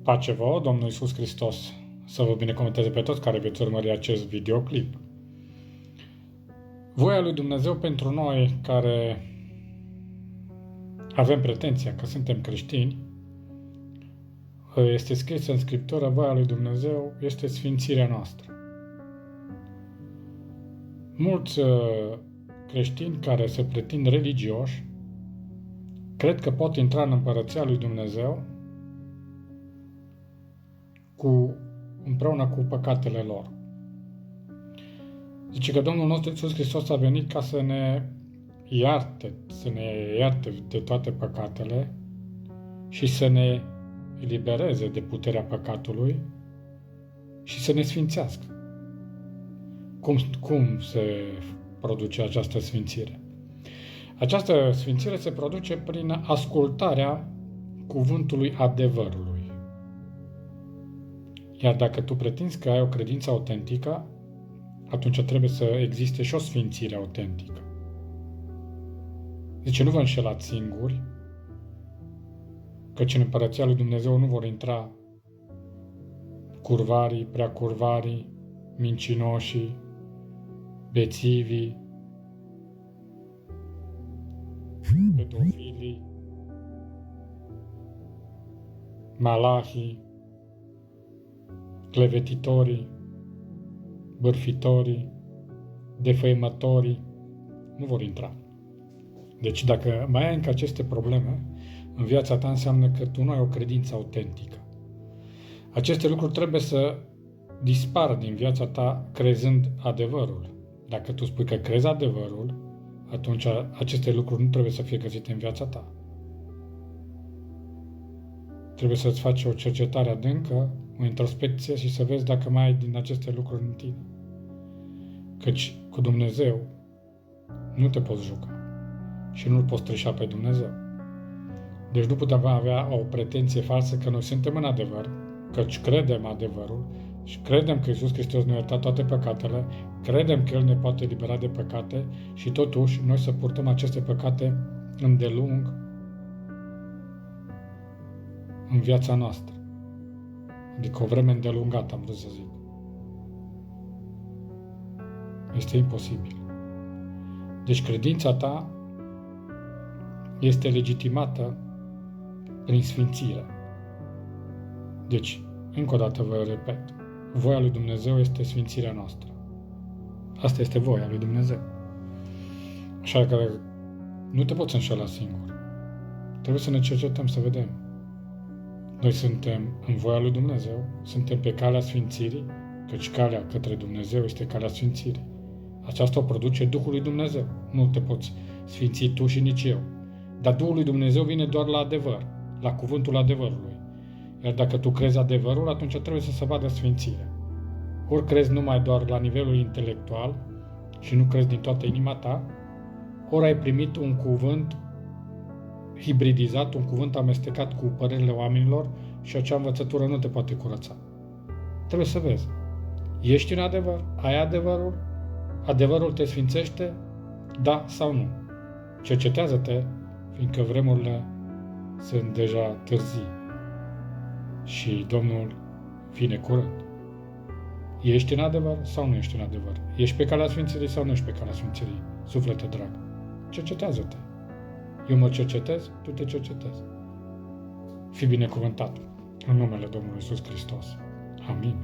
Pace vouă, Domnul Iisus Hristos să vă binecuvânteze pe toți care veți urmări acest videoclip. Voia lui Dumnezeu pentru noi care avem pretenția că suntem creștini, este scris în Scriptură, voia lui Dumnezeu este sfințirea noastră. Mulți creștini care se pretind religioși cred că pot intra în Împărăția lui Dumnezeu împreună cu păcatele lor. Zice că Domnul nostru Iisus Hristos a venit ca să ne ierte de toate păcatele și să ne elibereze de puterea păcatului și să ne sfințească. Cum se produce această sfințire? Această sfințire se produce prin ascultarea cuvântului adevărului. Iar dacă tu pretinzi că ai o credință autentică, atunci trebuie să existe și o sfințire autentică. Zice, nu vă înșelați singuri, căci în Împărăția lui Dumnezeu nu vor intra curvarii, preacurvarii, mincinoșii, bețivii, pedofilii, malahii, clevetitorii, bârfitorii, defăimătorii, nu vor intra. Deci dacă mai ai încă aceste probleme în viața ta, înseamnă că tu nu ai o credință autentică. Aceste lucruri trebuie să dispară din viața ta crezând adevărul. Dacă tu spui că crezi adevărul, atunci aceste lucruri nu trebuie să fie găsite în viața ta. Trebuie să-ți faci o cercetare adâncă, o introspecție și să vezi dacă mai ai din aceste lucruri în tine. Căci cu Dumnezeu nu te poți juca și nu-L poți trișa pe Dumnezeu. Deci nu putem avea o pretenție falsă că noi suntem în adevăr, căci credem adevărul și credem că Iisus Hristos ne-a iertat toate păcatele, credem că El ne poate elibera de păcate și totuși noi să purtăm aceste păcate îndelung în viața noastră. Adică o vreme îndelungată, am vrut să zic. Este imposibil. Deci credința ta este legitimată prin sfințire. Deci, încă o dată vă repet, voia lui Dumnezeu este sfințirea noastră. Asta este voia lui Dumnezeu. Așa că nu te poți înșela singur. Trebuie să ne cercetăm, să vedem. Noi suntem în voia lui Dumnezeu, suntem pe calea sfințirii, căci calea către Dumnezeu este calea sfințirii. Aceasta o produce Duhul lui Dumnezeu. Nu te poți sfinți tu și nici eu. Dar Duhul lui Dumnezeu vine doar la adevăr, la cuvântul adevărului. Iar dacă tu crezi adevărul, atunci trebuie să se vadă sfințirea. Ori crezi numai doar la nivelul intelectual și nu crezi din toată inima ta, ori ai primit un cuvânt hibridizat, un cuvânt amestecat cu părerile oamenilor și acea învățătură nu te poate curăța. Trebuie să vezi. Ești în adevăr? Ai adevărul? Adevărul te sfințește? Da sau nu? Cercetează-te, fiindcă vremurile sunt deja târzii și Domnul vine curând. Ești în adevăr sau nu ești în adevăr? Ești pe calea sfințirii sau nu ești pe calea sfințirii? Suflete drag, cercetează-te. Eu mă cercetez, tu te cercetezi. Fii binecuvântat în numele Domnului Iisus Hristos. Amin.